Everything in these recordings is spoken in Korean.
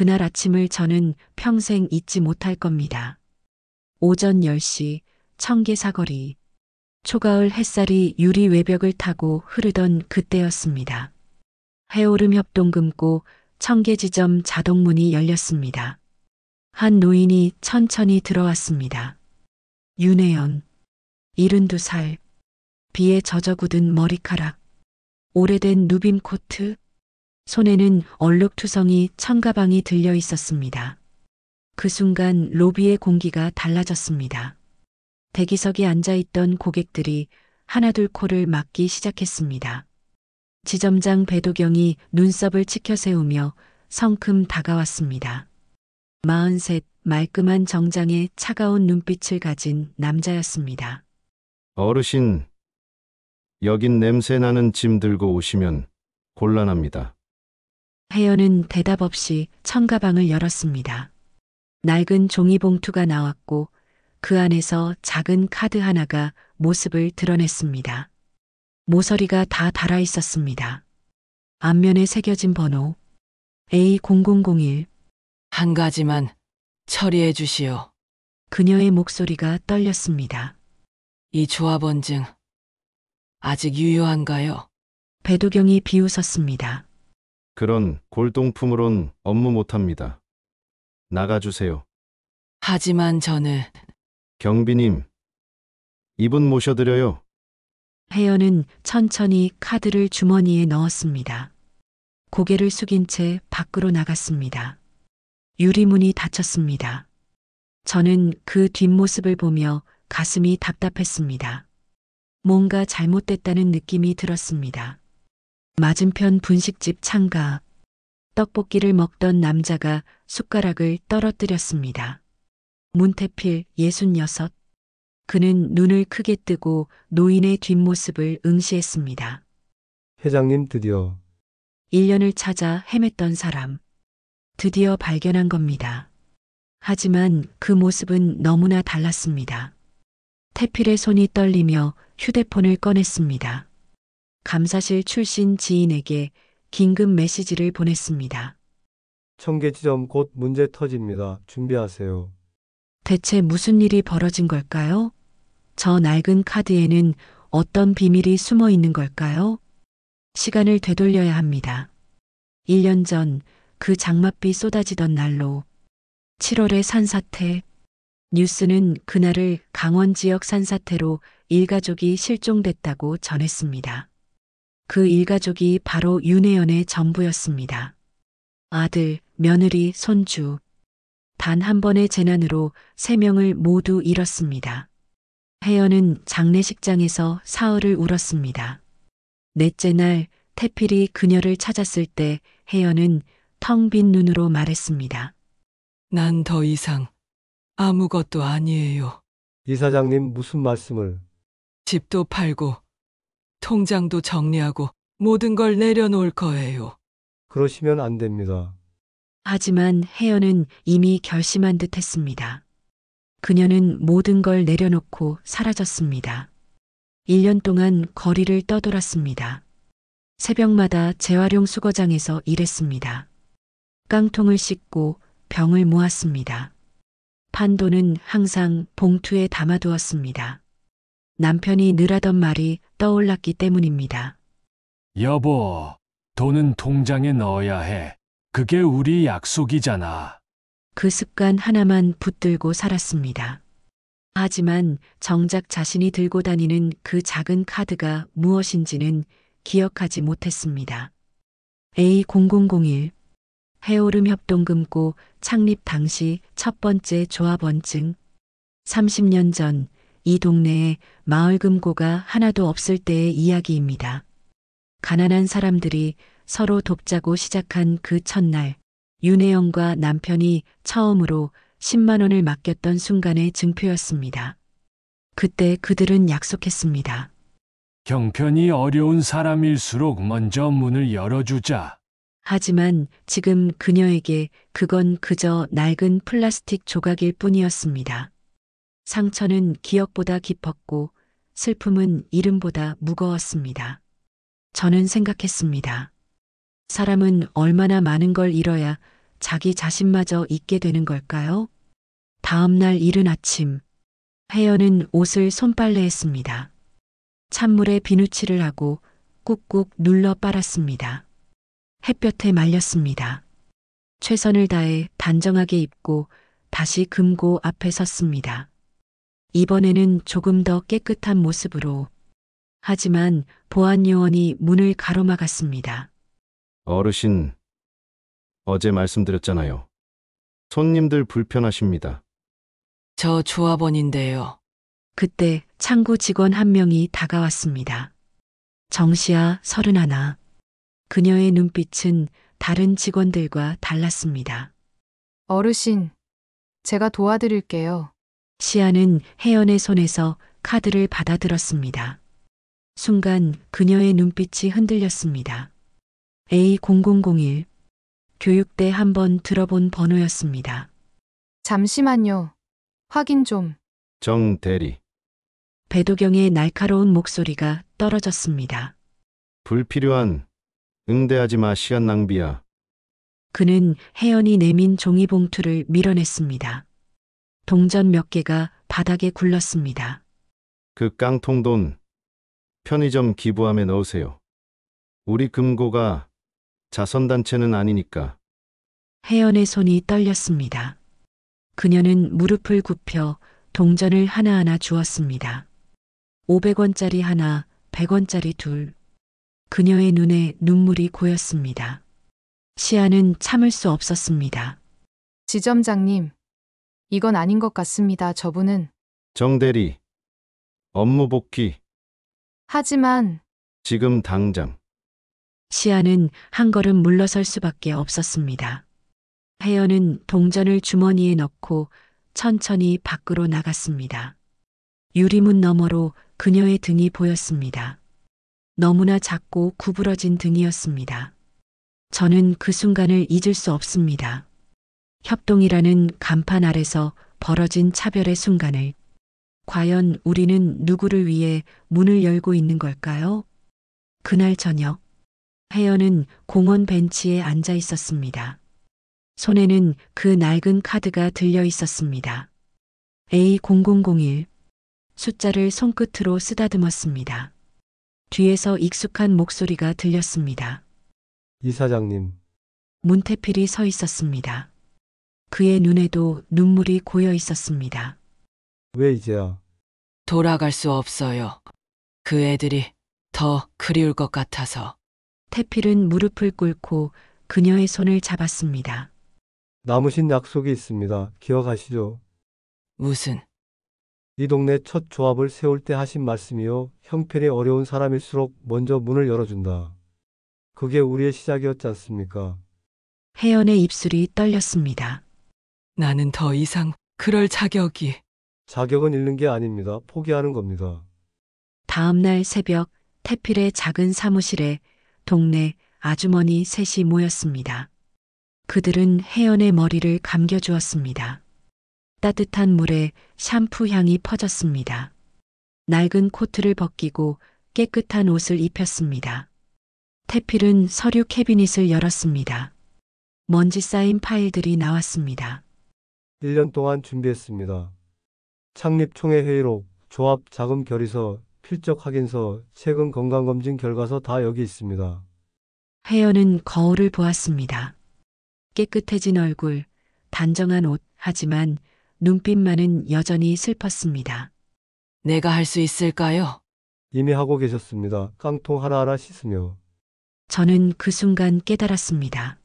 그날 아침을 저는 평생 잊지 못할 겁니다. 오전 10시 청계 사거리. 초가을 햇살이 유리 외벽을 타고 흐르던 그때였습니다. 해오름 협동 금고 청계지점 자동문이 열렸습니다. 한 노인이 천천히 들어왔습니다. 윤혜연, 72살, 비에 젖어 굳은 머리카락, 오래된 누빔 코트, 손에는 얼룩투성이 청가방이 들려 있었습니다. 그 순간 로비의 공기가 달라졌습니다. 대기석에 앉아있던 고객들이 하나둘 코를 막기 시작했습니다. 지점장 배도경이 눈썹을 치켜세우며 성큼 다가왔습니다. 43, 말끔한 정장에 차가운 눈빛을 가진 남자였습니다. 어르신, 여긴 냄새나는 짐 들고 오시면 곤란합니다. 혜연은 대답 없이 청가방을 열었습니다. 낡은 종이봉투가 나왔고 그 안에서 작은 카드 하나가 모습을 드러냈습니다. 모서리가 다 달아 있었습니다. 앞면에 새겨진 번호 A0001. 한 가지만 처리해 주시오. 그녀의 목소리가 떨렸습니다. 이 조합원증 아직 유효한가요? 배도경이 비웃었습니다. 그런 골동품으론 업무 못합니다. 나가주세요. 하지만 저는 경비님, 이분 모셔드려요. 혜연은 천천히 카드를 주머니에 넣었습니다. 고개를 숙인 채 밖으로 나갔습니다. 유리문이 닫혔습니다. 저는 그 뒷모습을 보며 가슴이 답답했습니다. 뭔가 잘못됐다는 느낌이 들었습니다. 맞은편 분식집 창가 앞, 떡볶이를 먹던 남자가 숟가락을 떨어뜨렸습니다. 문태필 66. 그는 눈을 크게 뜨고 노인의 뒷모습을 응시했습니다. 회장님 드디어 1년을 찾아 헤맸던 사람. 드디어 발견한 겁니다. 하지만 그 모습은 너무나 달랐습니다. 태필의 손이 떨리며 휴대폰을 꺼냈습니다. 감사실 출신 지인에게 긴급 메시지를 보냈습니다. 청계지점 곧 문제 터집니다. 준비하세요. 대체 무슨 일이 벌어진 걸까요? 저 낡은 카드에는 어떤 비밀이 숨어 있는 걸까요? 시간을 되돌려야 합니다. 1년 전 그 장맛비 쏟아지던 날로 7월의 산사태. 뉴스는 그날을 강원 지역 산사태로 일가족이 실종됐다고 전했습니다. 그 일가족이 바로 윤혜연의 전부였습니다. 아들, 며느리, 손주. 단 한 번의 재난으로 3명을 모두 잃었습니다. 혜연은 장례식장에서 사흘을 울었습니다. 넷째 날 태필이 그녀를 찾았을 때 혜연은 텅 빈 눈으로 말했습니다. 난 더 이상 아무것도 아니에요. 이사장님 무슨 말씀을? 집도 팔고 통장도 정리하고 모든 걸 내려놓을 거예요. 그러시면 안 됩니다. 하지만 혜연은 이미 결심한 듯 했습니다. 그녀는 모든 걸 내려놓고 사라졌습니다. 1년 동안 거리를 떠돌았습니다. 새벽마다 재활용 수거장에서 일했습니다. 깡통을 씻고 병을 모았습니다. 판도는 항상 봉투에 담아두었습니다. 남편이 늘 하던 말이 떠올랐기 때문입니다. 여보, 돈은 통장에 넣어야 해. 그게 우리 약속이잖아. 그 습관 하나만 붙들고 살았습니다. 하지만 정작 자신이 들고 다니는 그 작은 카드가 무엇인지는 기억하지 못했습니다. A0001. 해오름 협동금고 창립 당시 첫 번째 조합원증. 30년 전 이 동네에 마을금고가 하나도 없을 때의 이야기입니다. 가난한 사람들이 서로 돕자고 시작한 그 첫날, 윤혜영과 남편이 처음으로 10만 원을 맡겼던 순간의 증표였습니다. 그때 그들은 약속했습니다. 형편이 어려운 사람일수록 먼저 문을 열어주자. 하지만 지금 그녀에게 그건 그저 낡은 플라스틱 조각일 뿐이었습니다. 상처는 기억보다 깊었고 슬픔은 이름보다 무거웠습니다. 저는 생각했습니다. 사람은 얼마나 많은 걸 잃어야 자기 자신마저 잊게 되는 걸까요? 다음 날 이른 아침, 혜연은 옷을 손빨래했습니다. 찬물에 비누칠을 하고 꾹꾹 눌러 빨았습니다. 햇볕에 말렸습니다. 최선을 다해 단정하게 입고 다시 금고 앞에 섰습니다. 이번에는 조금 더 깨끗한 모습으로. 하지만 보안 요원이 문을 가로막았습니다. 어르신, 어제 말씀드렸잖아요. 손님들 불편하십니다. 저 조합원인데요. 그때 창구 직원 한 명이 다가왔습니다. 정시아 31. 그녀의 눈빛은 다른 직원들과 달랐습니다. 어르신, 제가 도와드릴게요. 시아는 혜연의 손에서 카드를 받아들었습니다. 순간 그녀의 눈빛이 흔들렸습니다. A0001. 교육대 한번 들어본 번호였습니다. 잠시만요. 확인 좀. 정 대리, 배도경의 날카로운 목소리가 떨어졌습니다. 불필요한 응대하지 마, 시간 낭비야. 그는 혜연이 내민 종이봉투를 밀어냈습니다. 동전 몇 개가 바닥에 굴렀습니다. 그 깡통 돈 편의점 기부함에 넣으세요. 우리 금고가 자선단체는 아니니까. 혜연의 손이 떨렸습니다. 그녀는 무릎을 굽혀 동전을 하나하나 주었습니다. 500원짜리 하나, 100원짜리 둘. 그녀의 눈에 눈물이 고였습니다. 시아는 참을 수 없었습니다. 지점장님, 이건 아닌 것 같습니다. 저분은. 정 대리, 업무 복귀, 하지만 지금 당장. 시아는 한 걸음 물러설 수밖에 없었습니다. 혜연은 동전을 주머니에 넣고 천천히 밖으로 나갔습니다. 유리문 너머로 그녀의 등이 보였습니다. 너무나 작고 구부러진 등이었습니다. 저는 그 순간을 잊을 수 없습니다. 협동이라는 간판 아래서 벌어진 차별의 순간을. 과연 우리는 누구를 위해 문을 열고 있는 걸까요? 그날 저녁, 혜연은 공원 벤치에 앉아 있었습니다. 손에는 그 낡은 카드가 들려 있었습니다. A0001. 숫자를 손끝으로 쓰다듬었습니다. 뒤에서 익숙한 목소리가 들렸습니다. 이사장님, 문태필이 서 있었습니다. 그의 눈에도 눈물이 고여 있었습니다. 왜 이제야? 돌아갈 수 없어요. 그 애들이 더 그리울 것 같아서. 태필은 무릎을 꿇고 그녀의 손을 잡았습니다. 남으신 약속이 있습니다. 기억하시죠? 무슨, 이 동네 첫 조합을 세울 때 하신 말씀이요. 형편이 어려운 사람일수록 먼저 문을 열어준다. 그게 우리의 시작이었지 않습니까? 혜연의 입술이 떨렸습니다. 나는 더 이상 그럴 자격이. 자격은 잃는 게 아닙니다. 포기하는 겁니다. 다음 날 새벽 태필의 작은 사무실에 동네 아주머니 셋이 모였습니다. 그들은 혜연의 머리를 감겨주었습니다. 따뜻한 물에 샴푸 향이 퍼졌습니다. 낡은 코트를 벗기고 깨끗한 옷을 입혔습니다. 태필은 서류 캐비닛을 열었습니다. 먼지 쌓인 파일들이 나왔습니다. 1년 동안 준비했습니다. 창립 총회 회의록, 조합 자금 결의서, 필적 확인서, 최근 건강검진 결과서 다 여기 있습니다. 혜연은 거울을 보았습니다. 깨끗해진 얼굴, 단정한 옷, 하지만 눈빛만은 여전히 슬펐습니다. 내가 할 수 있을까요? 이미 하고 계셨습니다. 깡통 하나하나 씻으며. 저는 그 순간 깨달았습니다.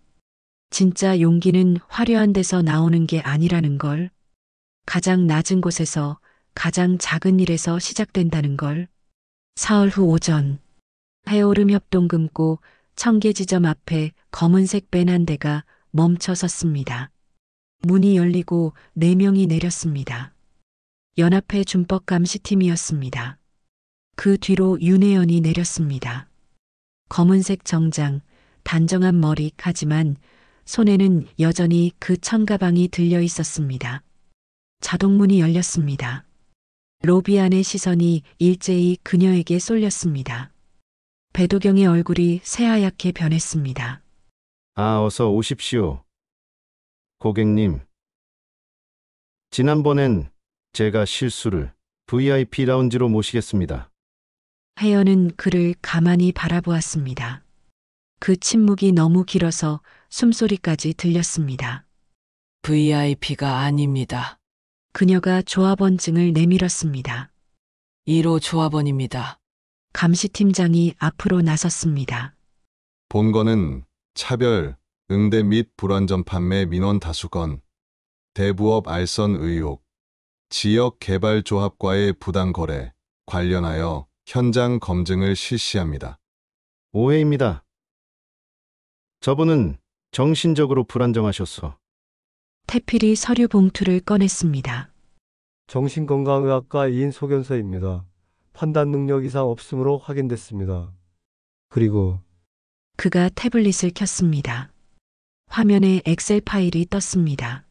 진짜 용기는 화려한 데서 나오는 게 아니라는 걸, 가장 낮은 곳에서 가장 작은 일에서 시작된다는 걸. 사흘 후 오전, 해오름 협동 금고 청계지점 앞에 검은색 밴 한 대가 멈춰 섰습니다. 문이 열리고 4명이 내렸습니다. 연합회 준법 감시팀이었습니다. 그 뒤로 윤혜연이 내렸습니다. 검은색 정장, 단정한 머리, 하지만 손에는 여전히 그 천가방이 들려 있었습니다. 자동문이 열렸습니다. 로비 안의 시선이 일제히 그녀에게 쏠렸습니다. 배도경의 얼굴이 새하얗게 변했습니다. 아, 어서 오십시오. 고객님, 지난번엔 제가 실수를 VIP 라운지로 모시겠습니다. 혜연은 그를 가만히 바라보았습니다. 그 침묵이 너무 길어서 숨소리까지 들렸습니다. VIP가 아닙니다. 그녀가 조합원증을 내밀었습니다. 1호 조합원입니다. 감시팀장이 앞으로 나섰습니다. 본건은 차별, 응대 및 불완전 판매 민원 다수건, 대부업 알선 의혹, 지역 개발 조합과의 부당 거래 관련하여 현장 검증을 실시합니다. 오해입니다. 저분은 정신적으로 불안정하셨어. 태필이 서류 봉투를 꺼냈습니다. 정신건강의학과 이인 소견서입니다. 판단 능력 이상 없으므로 확인됐습니다. 그리고 그가 태블릿을 켰습니다. 화면에 엑셀 파일이 떴습니다.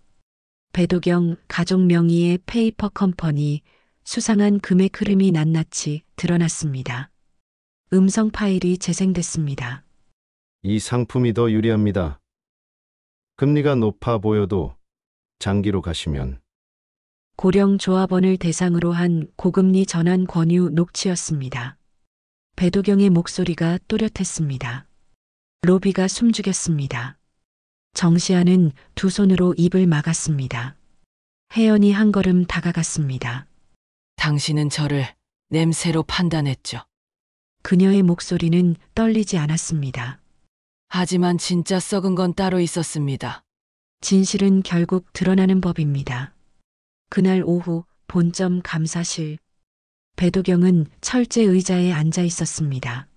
배도경 가족 명의의 페이퍼 컴퍼니 수상한 금액 흐름이 낱낱이 드러났습니다. 음성 파일이 재생됐습니다. 이 상품이 더 유리합니다. 금리가 높아 보여도 장기로 가시면 고령 조합원을 대상으로 한 고금리 전환 권유 녹취였습니다. 배도경의 목소리가 또렷했습니다. 로비가 숨죽였습니다. 정시아는 두 손으로 입을 막았습니다. 혜연이 한 걸음 다가갔습니다. 당신은 저를 냄새로 판단했죠. 그녀의 목소리는 떨리지 않았습니다. 하지만 진짜 썩은 건 따로 있었습니다. 진실은 결국 드러나는 법입니다. 그날 오후 본점 감사실. 배도경은 철제 의자에 앉아 있었습니다.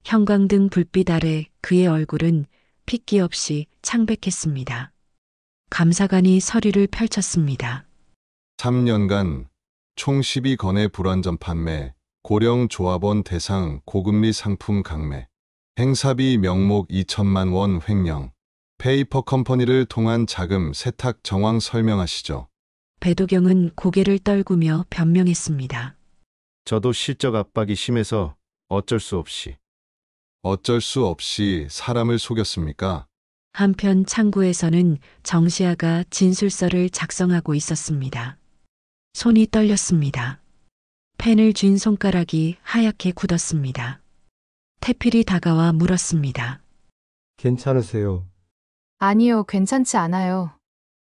형광등 불빛 아래 그의 얼굴은 핏기 없이 창백했습니다. 감사관이 서류를 펼쳤습니다. 3년간 총 12건의 불완전 판매, 고령 조합원 대상 고금리 상품 강매, 행사비 명목 2천만 원 횡령, 페이퍼 컴퍼니를 통한 자금 세탁 정황 설명하시죠. 배도경은 고개를 떨구며 변명했습니다. 저도 실적 압박이 심해서 어쩔 수 없이. 어쩔 수 없이 사람을 속였습니까? 한편 창구에서는 정시아가 진술서를 작성하고 있었습니다. 손이 떨렸습니다. 펜을 쥔 손가락이 하얗게 굳었습니다. 태필이 다가와 물었습니다. 괜찮으세요? 아니요, 괜찮지 않아요.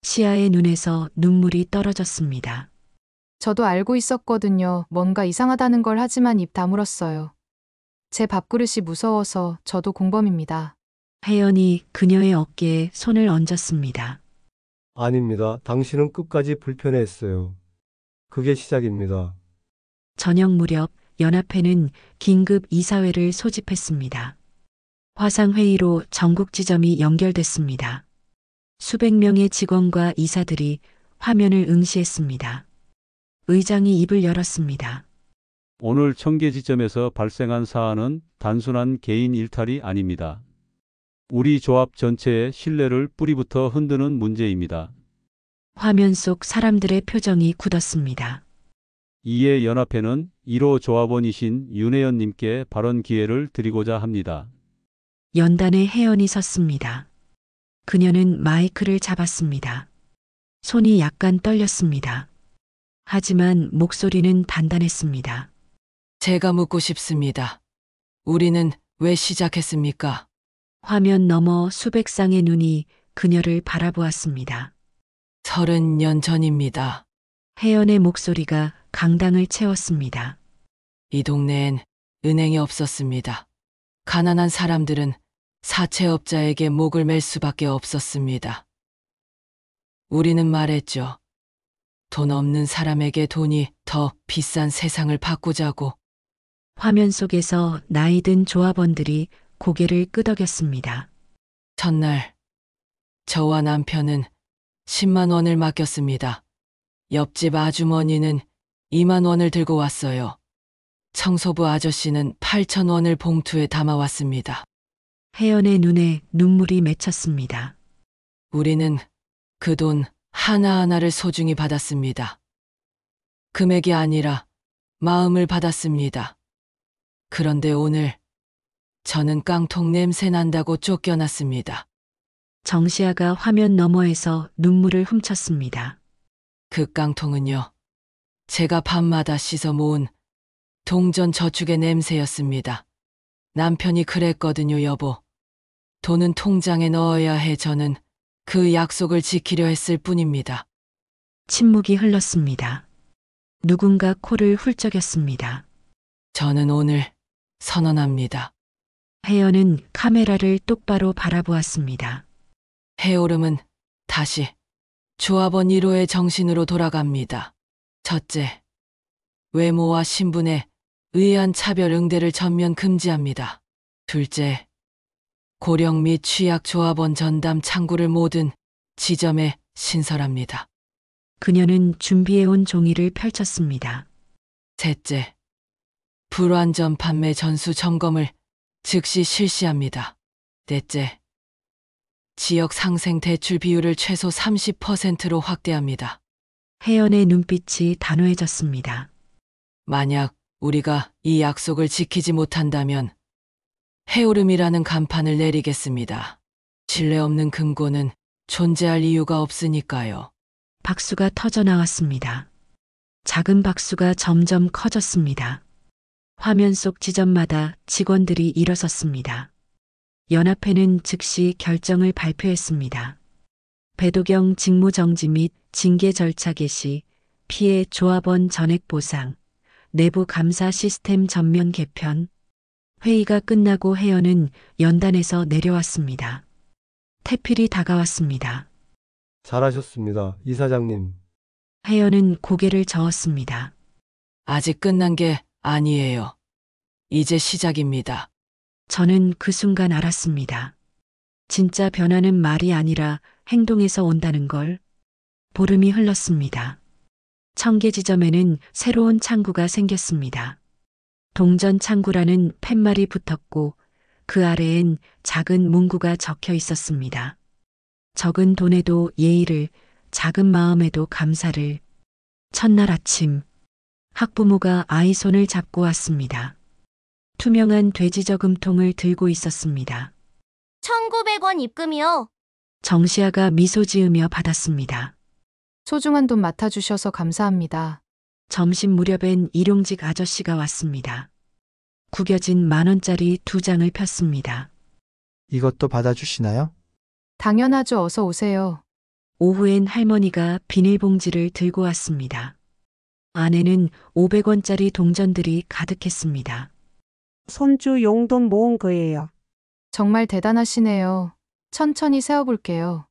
시아의 눈에서 눈물이 떨어졌습니다. 저도 알고 있었거든요. 뭔가 이상하다는 걸 하지만 입 다물었어요. 제 밥그릇이 무서워서 저도 공범입니다. 혜연이 그녀의 어깨에 손을 얹었습니다. 아닙니다. 당신은 끝까지 불편해했어요. 그게 시작입니다. 저녁 무렵 연합회는 긴급 이사회를 소집했습니다. 화상회의로 전국 지점이 연결됐습니다. 수백 명의 직원과 이사들이 화면을 응시했습니다. 의장이 입을 열었습니다. 오늘 청계 지점에서 발생한 사안은 단순한 개인 일탈이 아닙니다. 우리 조합 전체의 신뢰를 뿌리부터 흔드는 문제입니다. 화면 속 사람들의 표정이 굳었습니다. 이에 연합회는 1호 조합원이신 윤혜연님께 발언 기회를 드리고자 합니다. 연단에 혜연이 섰습니다. 그녀는 마이크를 잡았습니다. 손이 약간 떨렸습니다. 하지만 목소리는 단단했습니다. 제가 묻고 싶습니다. 우리는 왜 시작했습니까? 화면 너머 수백 쌍의 눈이 그녀를 바라보았습니다. 30년 전입니다. 혜연의 목소리가 강당을 채웠습니다. 이 동네엔 은행이 없었습니다. 가난한 사람들은 사채업자에게 목을 맬 수밖에 없었습니다. 우리는 말했죠. 돈 없는 사람에게 돈이 더 비싼 세상을 바꾸자고. 화면 속에서 나이든 조합원들이 고개를 끄덕였습니다. 첫날, 저와 남편은 10만 원을 맡겼습니다. 옆집 아주머니는 2만 원을 들고 왔어요. 청소부 아저씨는 8천 원을 봉투에 담아왔습니다. 혜연의 눈에 눈물이 맺혔습니다. 우리는 그 돈 하나하나를 소중히 받았습니다. 금액이 아니라 마음을 받았습니다. 그런데 오늘 저는 깡통 냄새 난다고 쫓겨났습니다. 정시아가 화면 너머에서 눈물을 훔쳤습니다. 그 깡통은요. 제가 밤마다 씻어 모은 동전 저축의 냄새였습니다. 남편이 그랬거든요, 여보. 돈은 통장에 넣어야 해. 저는 그 약속을 지키려 했을 뿐입니다. 침묵이 흘렀습니다. 누군가 코를 훌쩍였습니다. 저는 오늘 선언합니다. 혜연은 카메라를 똑바로 바라보았습니다. 해오름은 다시 조합원 1호의 정신으로 돌아갑니다. 첫째, 외모와 신분에 의한 차별 응대를 전면 금지합니다. 둘째, 고령 및 취약 조합원 전담 창구를 모든 지점에 신설합니다. 그녀는 준비해온 종이를 펼쳤습니다. 셋째, 불완전 판매 전수 점검을 즉시 실시합니다. 넷째, 지역 상생 대출 비율을 최소 30%로 확대합니다. 혜연의 눈빛이 단호해졌습니다. 만약 우리가 이 약속을 지키지 못한다면 해오름이라는 간판을 내리겠습니다. 신뢰 없는 금고는 존재할 이유가 없으니까요. 박수가 터져 나왔습니다. 작은 박수가 점점 커졌습니다. 화면 속 지점마다 직원들이 일어섰습니다. 연합회는 즉시 결정을 발표했습니다. 배도경 직무정지 및 징계 절차 개시, 피해 조합원 전액 보상, 내부 감사 시스템 전면 개편. 회의가 끝나고 혜연은 연단에서 내려왔습니다. 태필이 다가왔습니다. 잘하셨습니다, 이사장님. 혜연은 고개를 저었습니다. 아직 끝난 게 아니에요. 이제 시작입니다. 저는 그 순간 알았습니다. 진짜 변화는 말이 아니라 행동에서 온다는 걸. 보름이 흘렀습니다. 청계 지점에는 새로운 창구가 생겼습니다. 동전 창구라는 팻말이 붙었고 그 아래엔 작은 문구가 적혀 있었습니다. 적은 돈에도 예의를, 작은 마음에도 감사를. 첫날 아침, 학부모가 아이 손을 잡고 왔습니다. 투명한 돼지 저금통을 들고 있었습니다. 1,900원 입금이요. 정시아가 미소 지으며 받았습니다. 소중한 돈 맡아주셔서 감사합니다. 점심 무렵엔 일용직 아저씨가 왔습니다. 구겨진 10,000원짜리 2장을 폈습니다. 이것도 받아주시나요? 당연하죠. 어서 오세요. 오후엔 할머니가 비닐봉지를 들고 왔습니다. 안에는 500원짜리 동전들이 가득했습니다. 손주 용돈 모은 거예요. 정말 대단하시네요. 천천히 세어볼게요.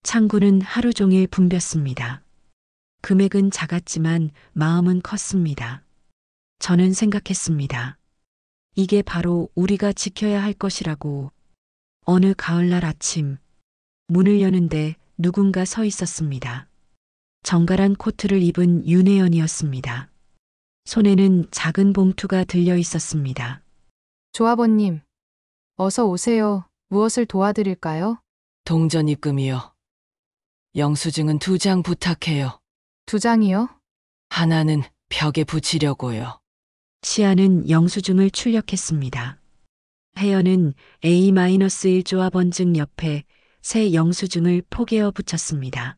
창구는 하루 종일 붐볐습니다. 금액은 작았지만 마음은 컸습니다. 저는 생각했습니다. 이게 바로 우리가 지켜야 할 것이라고. 어느 가을날 아침, 문을 여는데 누군가 서 있었습니다. 정갈한 코트를 입은 윤혜연이었습니다. 손에는 작은 봉투가 들려 있었습니다. 조합원님, 어서 오세요. 무엇을 도와드릴까요? 동전 입금이요. 영수증은 2장 부탁해요. 2장이요? 하나는 벽에 붙이려고요. 시아는 영수증을 출력했습니다. 혜연은 A-1 조합원증 옆에 새 영수증을 포개어 붙였습니다.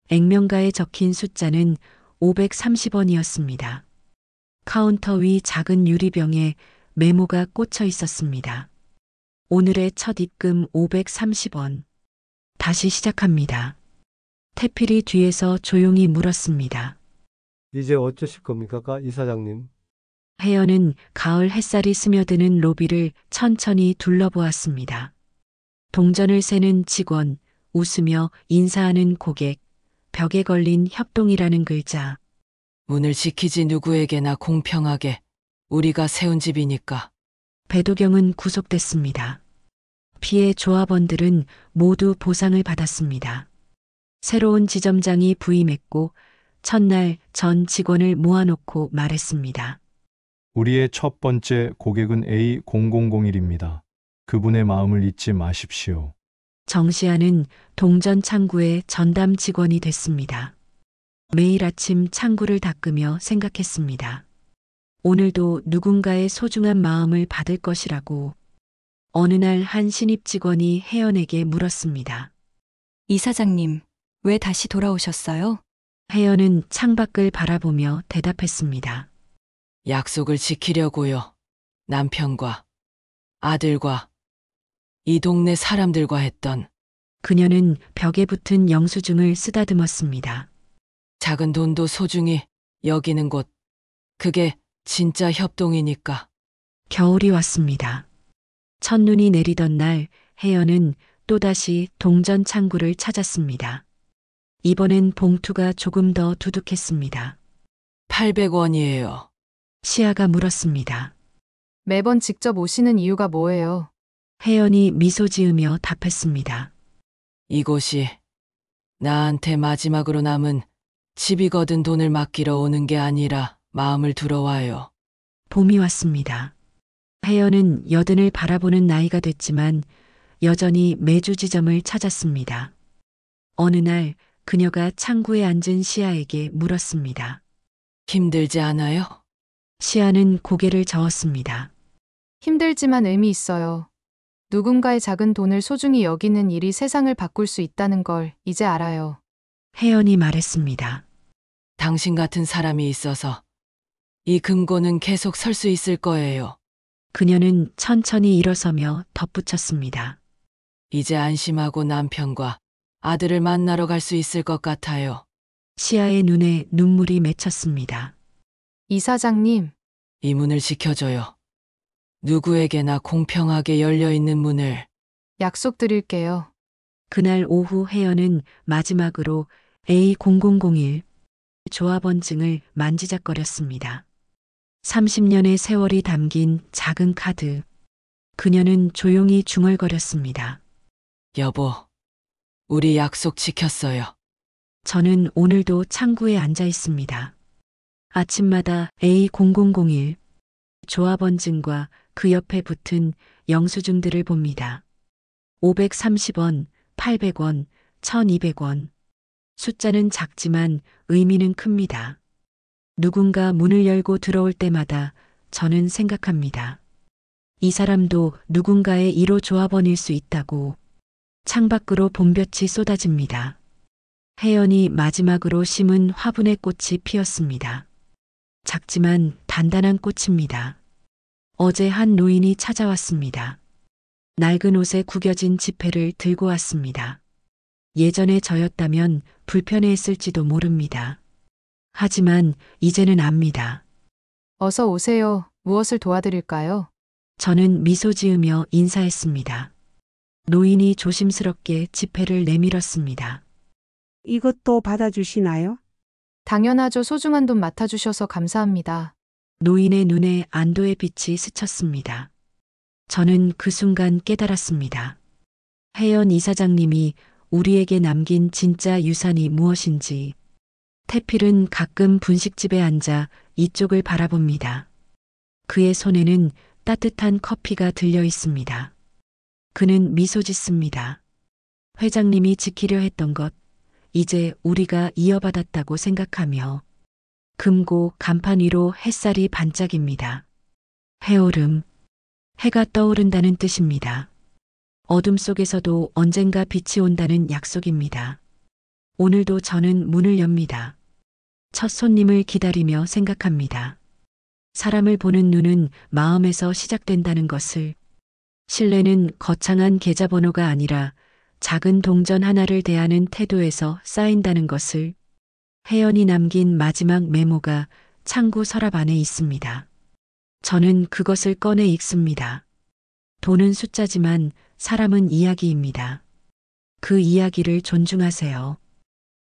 액면가에 적힌 숫자는 530원이었습니다. 카운터 위 작은 유리병에 메모가 꽂혀 있었습니다. 오늘의 첫 입금 530원. 다시 시작합니다. 태필이 뒤에서 조용히 물었습니다. 이제 어쩌실 겁니까, 이사장님? 혜연은 가을 햇살이 스며드는 로비를 천천히 둘러보았습니다. 동전을 세는 직원, 웃으며 인사하는 고객, 벽에 걸린 협동이라는 글자. 문을 지키지 누구에게나 공평하게. 우리가 세운 집이니까. 배도경은 구속됐습니다. 피해 조합원들은 모두 보상을 받았습니다. 새로운 지점장이 부임했고 첫날 전 직원을 모아놓고 말했습니다. 우리의 첫 번째 고객은 A0001입니다. 그분의 마음을 잊지 마십시오. 정시아는 동전 창구의 전담 직원이 됐습니다. 매일 아침 창구를 닦으며 생각했습니다. 오늘도 누군가의 소중한 마음을 받을 것이라고. 어느 날 한 신입 직원이 혜연에게 물었습니다. 이사장님, 왜 다시 돌아오셨어요? 혜연은 창밖을 바라보며 대답했습니다. 약속을 지키려고요. 남편과 아들과 이 동네 사람들과 했던 그녀는 벽에 붙은 영수증을 쓰다듬었습니다. 작은 돈도 소중히 여기는 곳. 그게 진짜 협동이니까. 겨울이 왔습니다. 첫눈이 내리던 날 혜연은 또다시 동전 창구를 찾았습니다. 이번엔 봉투가 조금 더 두둑했습니다. 800원이에요. 시아가 물었습니다. 매번 직접 오시는 이유가 뭐예요? 혜연이 미소 지으며 답했습니다. 이곳이 나한테 마지막으로 남은 집이거든. 돈을 맡기러 오는 게 아니라 마음을 들어와요. 봄이 왔습니다. 혜연은 80을 바라보는 나이가 됐지만 여전히 매주 지점을 찾았습니다. 어느 날 그녀가 창구에 앉은 시아에게 물었습니다. 힘들지 않아요? 시아는 고개를 저었습니다. 힘들지만 의미 있어요. 누군가의 작은 돈을 소중히 여기는 일이 세상을 바꿀 수 있다는 걸 이제 알아요. 혜연이 말했습니다. 당신 같은 사람이 있어서 이 금고는 계속 설 수 있을 거예요. 그녀는 천천히 일어서며 덧붙였습니다. 이제 안심하고 남편과 아들을 만나러 갈 수 있을 것 같아요. 시아의 눈에 눈물이 맺혔습니다. 이사장님, 이 문을 지켜줘요. 누구에게나 공평하게 열려있는 문을. 약속드릴게요. 그날 오후 혜연은 마지막으로 A0001 조합원증을 만지작거렸습니다. 30년의 세월이 담긴 작은 카드. 그녀는 조용히 중얼거렸습니다. 여보, 우리 약속 지켰어요. 저는 오늘도 창구에 앉아 있습니다. 아침마다 A0001 조합원증과 그 옆에 붙은 영수증들을 봅니다. 530원, 800원, 1200원. 숫자는 작지만 의미는 큽니다. 누군가 문을 열고 들어올 때마다 저는 생각합니다. 이 사람도 누군가의 1호 조합원일 수 있다고. 창밖으로 봄볕이 쏟아집니다. 혜연이 마지막으로 심은 화분의 꽃이 피었습니다. 작지만 단단한 꽃입니다. 어제 한 노인이 찾아왔습니다. 낡은 옷에 구겨진 지폐를 들고 왔습니다. 예전에 저였다면 불편해했을지도 모릅니다. 하지만 이제는 압니다. 어서 오세요. 무엇을 도와드릴까요? 저는 미소 지으며 인사했습니다. 노인이 조심스럽게 지폐를 내밀었습니다. 이것도 받아주시나요? 당연하죠. 소중한 돈 맡아주셔서 감사합니다. 노인의 눈에 안도의 빛이 스쳤습니다. 저는 그 순간 깨달았습니다. 혜연 이사장님이 우리에게 남긴 진짜 유산이 무엇인지. 태필은 가끔 분식집에 앉아 이쪽을 바라봅니다. 그의 손에는 따뜻한 커피가 들려 있습니다. 그는 미소 짓습니다. 회장님이 지키려 했던 것, 이제 우리가 이어받았다고 생각하며 금고 간판 위로 햇살이 반짝입니다. 해오름, 해가 떠오른다는 뜻입니다. 어둠 속에서도 언젠가 빛이 온다는 약속입니다. 오늘도 저는 문을 엽니다. 첫 손님을 기다리며 생각합니다. 사람을 보는 눈은 마음에서 시작된다는 것을. 신뢰는 거창한 계좌번호가 아니라 작은 동전 하나를 대하는 태도에서 쌓인다는 것을. 혜연이 남긴 마지막 메모가 창구 서랍 안에 있습니다. 저는 그것을 꺼내 읽습니다. 돈은 숫자지만 사람은 이야기입니다. 그 이야기를 존중하세요.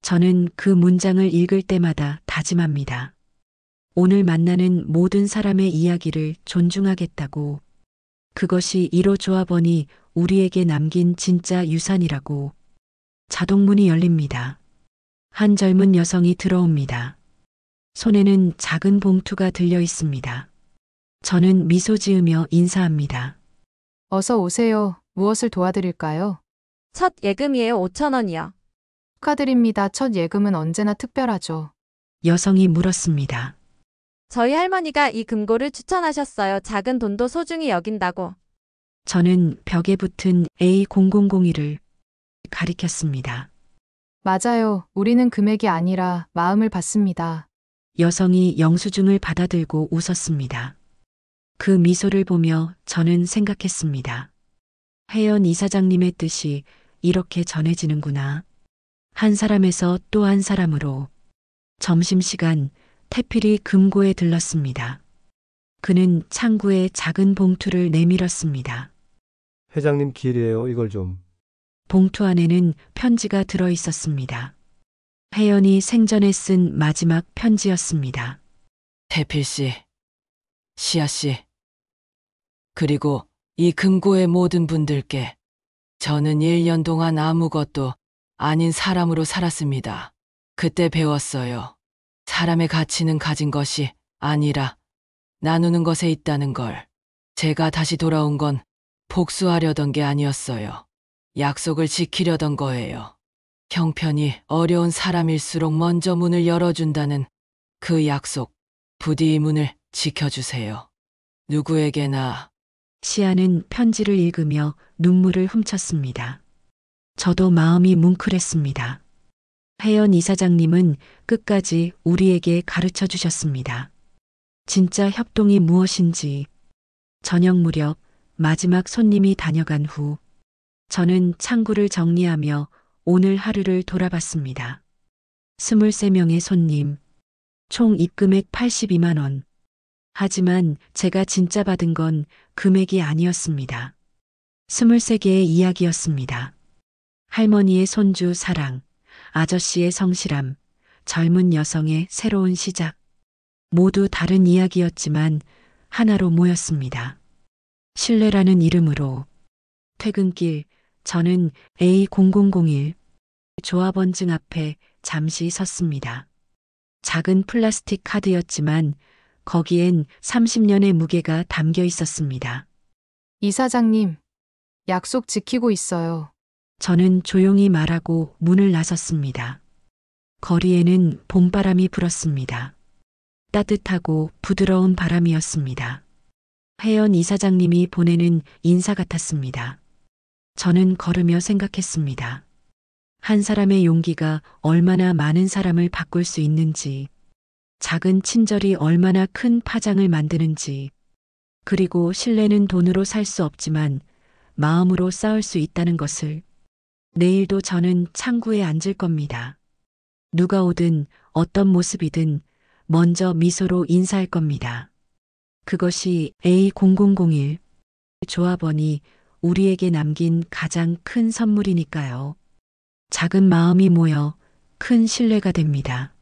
저는 그 문장을 읽을 때마다 다짐합니다. 오늘 만나는 모든 사람의 이야기를 존중하겠다고. 그것이 1호 조합원이 우리에게 남긴 진짜 유산이라고. 자동문이 열립니다. 한 젊은 여성이 들어옵니다. 손에는 작은 봉투가 들려 있습니다. 저는 미소 지으며 인사합니다. 어서 오세요. 무엇을 도와드릴까요? 첫 예금이에요. 5,000원이요. 축하드립니다. 첫 예금은 언제나 특별하죠. 여성이 물었습니다. 저희 할머니가 이 금고를 추천하셨어요. 작은 돈도 소중히 여긴다고. 저는 벽에 붙은 A0001을 가리켰습니다. 맞아요. 우리는 금액이 아니라 마음을 받습니다. 여성이 영수증을 받아들고 웃었습니다. 그 미소를 보며 저는 생각했습니다. 혜연 이사장님의 뜻이 이렇게 전해지는구나. 한 사람에서 또 한 사람으로. 점심시간 태필이 금고에 들렀습니다. 그는 창구에 작은 봉투를 내밀었습니다. 회장님 길이에요. 이걸 좀. 봉투 안에는 편지가 들어 있었습니다. 혜연이 생전에 쓴 마지막 편지였습니다. 태필 씨, 시아 씨, 그리고 이 금고의 모든 분들께 저는 1년 동안 아무것도 아닌 사람으로 살았습니다. 그때 배웠어요. 사람의 가치는 가진 것이 아니라 나누는 것에 있다는 걸. 제가 다시 돌아온 건 복수하려던 게 아니었어요. 약속을 지키려던 거예요. 형편이 어려운 사람일수록 먼저 문을 열어준다는 그 약속, 부디 이 문을 지켜주세요. 누구에게나. 시아는 편지를 읽으며 눈물을 훔쳤습니다. 저도 마음이 뭉클했습니다. 혜연 이사장님은 끝까지 우리에게 가르쳐 주셨습니다. 진짜 협동이 무엇인지. 저녁 무렵 마지막 손님이 다녀간 후 저는 창구를 정리하며 오늘 하루를 돌아봤습니다. 23명의 손님, 총 입금액 82만 원. 하지만 제가 진짜 받은 건 금액이 아니었습니다. 23개의 이야기였습니다. 할머니의 손주 사랑, 아저씨의 성실함, 젊은 여성의 새로운 시작. 모두 다른 이야기였지만 하나로 모였습니다. 신뢰라는 이름으로. 퇴근길 저는 A0001 조합원증 앞에 잠시 섰습니다. 작은 플라스틱 카드였지만 거기엔 30년의 무게가 담겨 있었습니다. 이사장님, 약속 지키고 있어요. 저는 조용히 말하고 문을 나섰습니다. 거리에는 봄바람이 불었습니다. 따뜻하고 부드러운 바람이었습니다. 혜연 이사장님이 보내는 인사 같았습니다. 저는 걸으며 생각했습니다. 한 사람의 용기가 얼마나 많은 사람을 바꿀 수 있는지, 작은 친절이 얼마나 큰 파장을 만드는지, 그리고 신뢰는 돈으로 살 수 없지만 마음으로 쌓을 수 있다는 것을. 내일도 저는 창구에 앉을 겁니다. 누가 오든 어떤 모습이든 먼저 미소로 인사할 겁니다. 그것이 A0001 조합원이 우리에게 남긴 가장 큰 선물이니까요. 작은 마음이 모여 큰 신뢰가 됩니다.